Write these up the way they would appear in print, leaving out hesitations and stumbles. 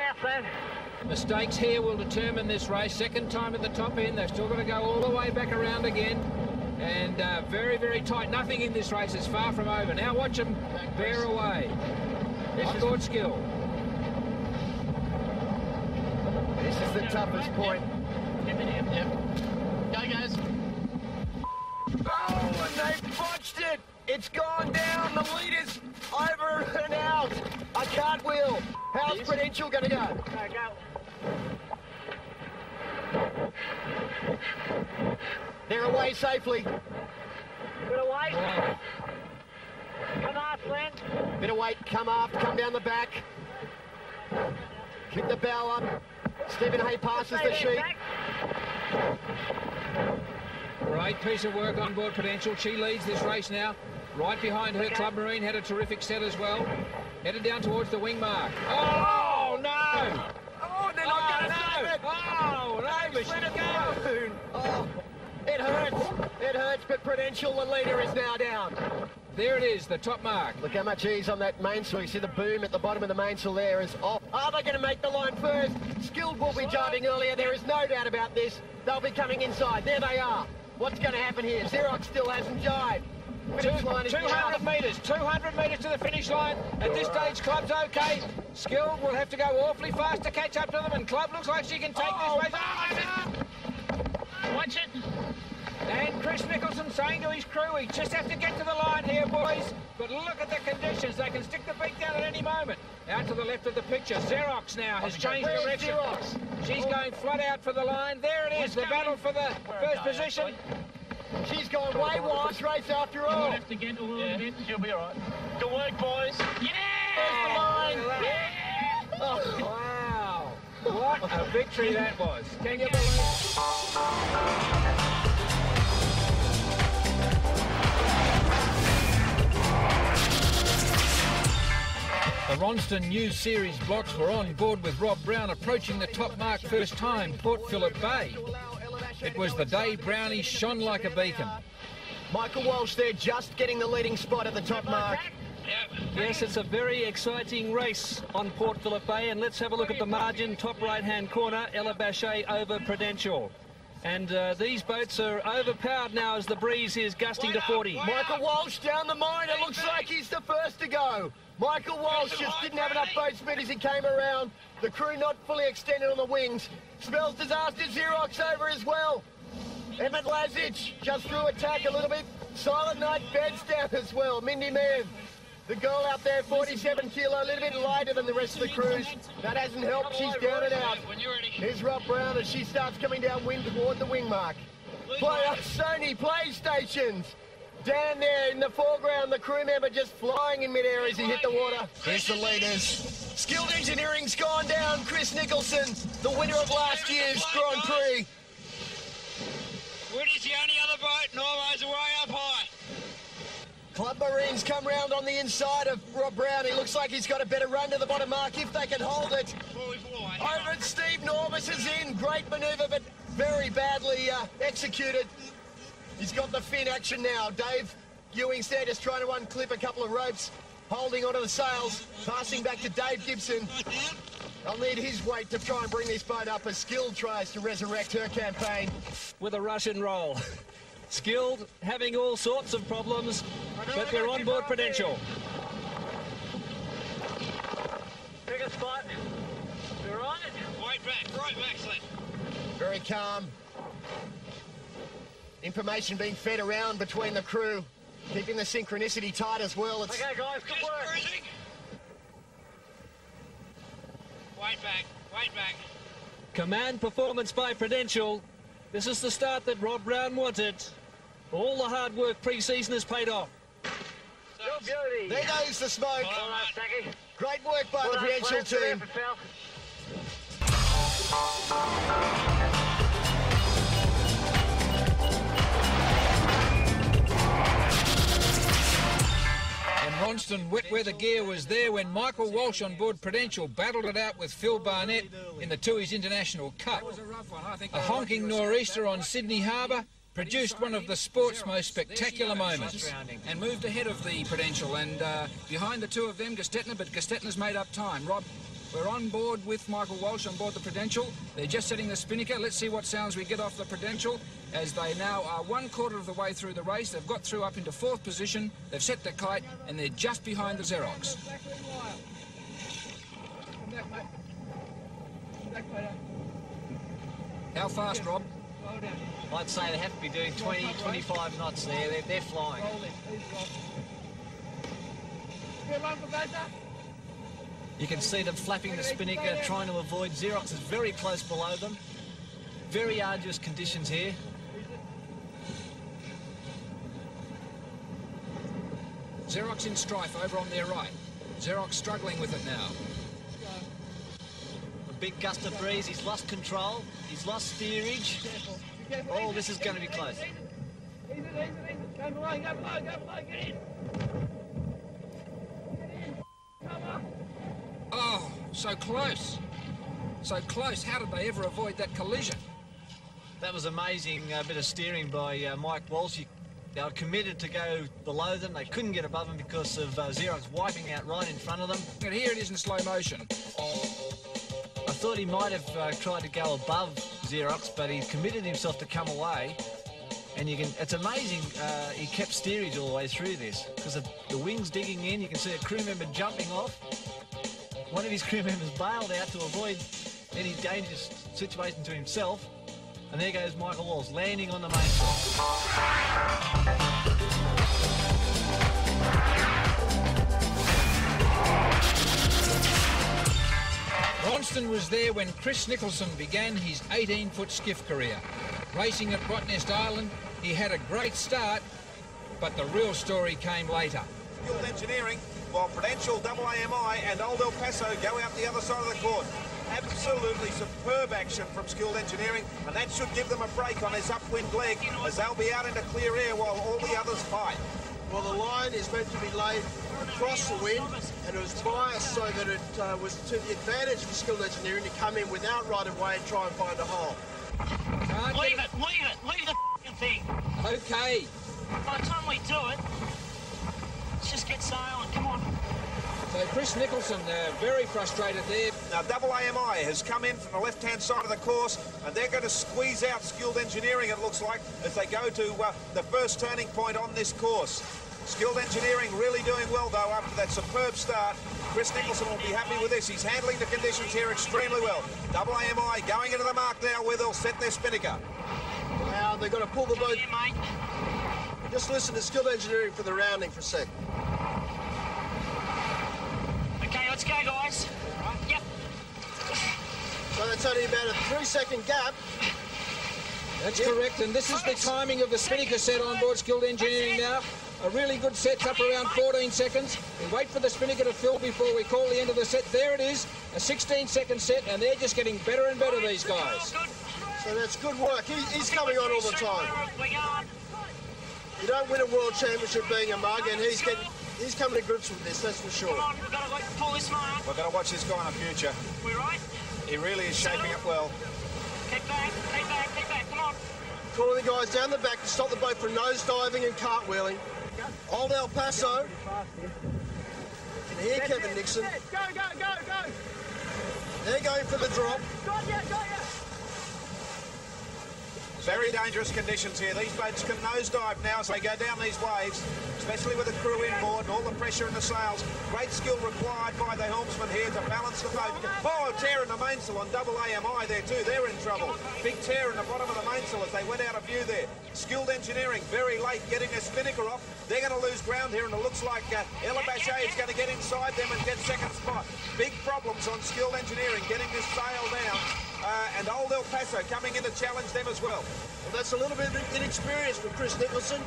out, then. Mistakes here will determine this race. Second time at the top end. They've still got to go all the way back around again. And very, very tight. Nothing in this race is far from over. Now watch them bear away. Escort skill. This is the toughest point. Yep. Go, guys. Oh, and they botched it. It's gone down. The leader's over and out. A cartwheel. How's Prudential going to go? They're away safely. Bit of weight. Come off, Len. Bit of weight. Come aft. Come down the back. Kick the bow up. Stephen Hay passes the sheet. Great piece of work on board Prudential. She leads this race now. Right behind her, Club Marine had a terrific set as well. Headed down towards the wing mark. Oh, no! Oh, they're not going to no! it. Oh, no, but Let it go. Oh, it hurts. It hurts, but Prudential, the leader, is now down. There it is, the top mark. Look how much ease on that mainsail. You see the boom at the bottom of the mainsail there is off. Are they going to make the line first? Skilled will be diving earlier. There is no doubt about this. They'll be coming inside. There they are. What's going to happen here? Xerox still hasn't jived. 200 metres, 200 metres to the finish line. At this stage, Club's okay. Skilled will have to go awfully fast to catch up to them, and Club looks like she can take this race. Watch it. And Chris Nicholson saying to his crew, we just have to get to the line here, boys. But look at the conditions. They can stick the beak down at any moment. Out to the left of the picture, Xerox now has changed direction. She's going flat out for the line. There it is, the battle for the first position. She's gone way wide race after all. We'll have to get a little bit. She'll be all right. Good work, boys. Yeah! There's the line. Yeah! Oh, wow. What a victory that was. Can you believe it? The Ronston News Series blocks were on board with Rob Brown approaching the top mark first time, Port Phillip Bay. It was the day Brownie shone like a beacon. Michael Walsh there just getting the leading spot at the top mark. Yes, it's a very exciting race on Port Phillip Bay, and let's have a look at the margin. Top right-hand corner, Ella Bachet over Prudential. And these boats are overpowered now as the breeze is gusting to 40. Michael Walsh down the mine. It looks like he's the first to go. Michael Walsh just didn't have enough boat speed as he came around. The crew not fully extended on the wings. Spells disaster. Xerox over as well. Emmett Lazic just threw attack a little bit. Silent Night beds down as well. Mindy Mann, the girl out there, 47 kilo, a little bit lighter than the rest of the crews. That hasn't helped. She's down and out. Here's Rob Brown as she starts coming downwind toward the wing mark. Sony PlayStations. Down there in the foreground, the crew member just flying in midair as he hit the water. Here's the leaders. Skilled Engineering's gone down. Chris Nicholson, the winner of last year's Grand Prix. Woody's the only other boat, Norway's way up high. Club Marines come round on the inside of Rob Brown. He looks like he's got a better run to the bottom mark if they can hold it. Over at Steve Norvis is in. Great manoeuvre, but very badly executed. He's got the fin action now. Dave Ewing's there just trying to unclip a couple of ropes, holding onto the sails, passing back to Dave Gibson. I'll need his weight to try and bring this boat up as Skilled tries to resurrect her campaign. With a Russian roll. Skilled, having all sorts of problems, but we're on board Prudential. Pick a spot. We're on it. Right back, Slim. Very calm. Information being fed around between the crew, keeping the synchronicity tight as well. Okay, guys, good work. Wait back. Command performance by Prudential. This is the start that Rob Brown wanted. All the hard work pre-season has paid off. Good beauty. There goes the smoke. All right, Stacky. Great work by the Prudential team. Ronston wet weather gear was there when Michael Walsh on board Prudential battled it out with Phil Barnett in the Tooheys International Cup. A honking nor'easter on Sydney Harbour produced one of the sport's most spectacular moments and moved ahead of the Prudential, and behind the two of them Gestetner, but Gestetner's made up time. Rob We're on board with Michael Walsh on board the Prudential. They're just setting the spinnaker. Let's see what sounds we get off the Prudential as they now are 1/4 of the way through the race. They've got through up into 4th position. They've set the kite and they're just behind the Xerox. How fast, Rob? I'd say they have to be doing 20, 25 knots there. They're flying. You can see them flapping the spinnaker, trying to avoid. Xerox is very close below them. Very arduous conditions here. Xerox in strife over on their right. Xerox struggling with it now. A big gust of breeze. He's lost control. He's lost steerage. Oh, this is going to be close. Go below, get in. Oh, so close. So close. How did they ever avoid that collision? That was amazing bit of steering by Mike Walsh. They were committed to go below them. They couldn't get above them because of Xerox wiping out right in front of them. And here it is in slow motion. I thought he might have tried to go above Xerox, but he committed himself to come away. And it's amazing he kept steerage all the way through this because of the wings digging in. You can see a crew member jumping off. One of his crew members bailed out to avoid any dangerous situation to himself. And there goes Michael Walsh landing on the mainsail. Ronston was there when Chris Nicholson began his 18-foot skiff career. Racing at Rottnest Island, he had a great start, but the real story came later. Skilled Engineering, while Prudential, AMI and Old El Paso go out the other side of the court. Absolutely superb action from Skilled Engineering, and that should give them a break on this upwind leg as they'll be out into clear air while all the others fight. Well, the line is meant to be laid across the wind, and it was biased so that it was to the advantage for Skilled Engineering to come in without right-of-way and try and find a hole. Leave the f***ing thing. Okay. By the time we do it, let's just get sailing, come on. So Chris Nicholson very frustrated there. Now, AMI has come in from the left-hand side of the course, and they're going to squeeze out Skilled Engineering, it looks like, as they go to the first turning point on this course. Skilled Engineering really doing well, though, after that superb start. Chris Nicholson will be happy with this. He's handling the conditions here extremely well. AMI going into the mark now where they'll set their spinnaker. Now they've got to pull the boat. Just listen to Skilled Engineering for the rounding for a sec. Okay, let's go, guys. Yep. So that's only about a 3-second gap. That's correct, and this is the timing of the spinnaker set on board Skilled Engineering now. A really good set's up around 14 seconds. We wait for the spinnaker to fill before we call the end of the set. There it is, a 16-second set, and they're just getting better and better, these guys. So that's good work. He's coming on all the time. You don't win a world championship being a mug, and he's coming to grips with this, that's for sure. Come on, we've got to pull this mark. We're going to watch this guy in the future. We right? He really is shaping up well. Keep back, come on. Calling the guys down the back to stop the boat from nose-diving and cartwheeling. Old El Paso. You can hear Kevin Nixon. Go, go, go, go. They're going for the drop. Got ya. Very dangerous conditions here. These boats can nosedive now as they go down these waves, especially with the crew inboard and all the pressure in the sails. Great skill required by the helmsman here to balance the boat. Oh, a tear in the mainsail on AMI there too. They're in trouble. Big tear in the bottom of the mainsail as they went out of view there. Skilled Engineering very late getting their spinnaker off. They're going to lose ground here, and it looks like Ella Bachet is going to get inside them and get second spot. Big problems on Skilled Engineering getting this sail down. And Old El Paso coming in to challenge them as well. Well, that's a little bit of inexperience for Chris Nicholson.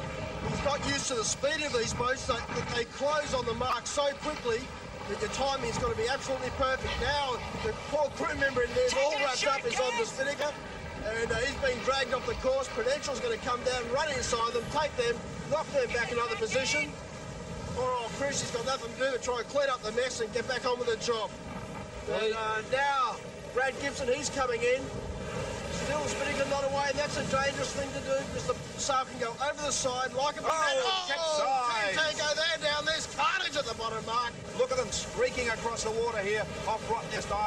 He's not used to the speed of these boats. They close on the mark so quickly that your timing is going to be absolutely perfect. Now, the poor crew member in there's all wrapped up is on the spinnaker, and he's being dragged off the course. Prudential's going to come down, run inside them, take them, knock them back another position. Poor old Chris, he's got nothing to do but try and clean up the mess and get back on with the job. And now, Brad Gibson, he's coming in. Still spinnaker not away, and that's a dangerous thing to do because the sail can go over the side like a capsized. Tango there down, there's carnage at the bottom, Mark. Look at them streaking across the water here off Rottnest Island.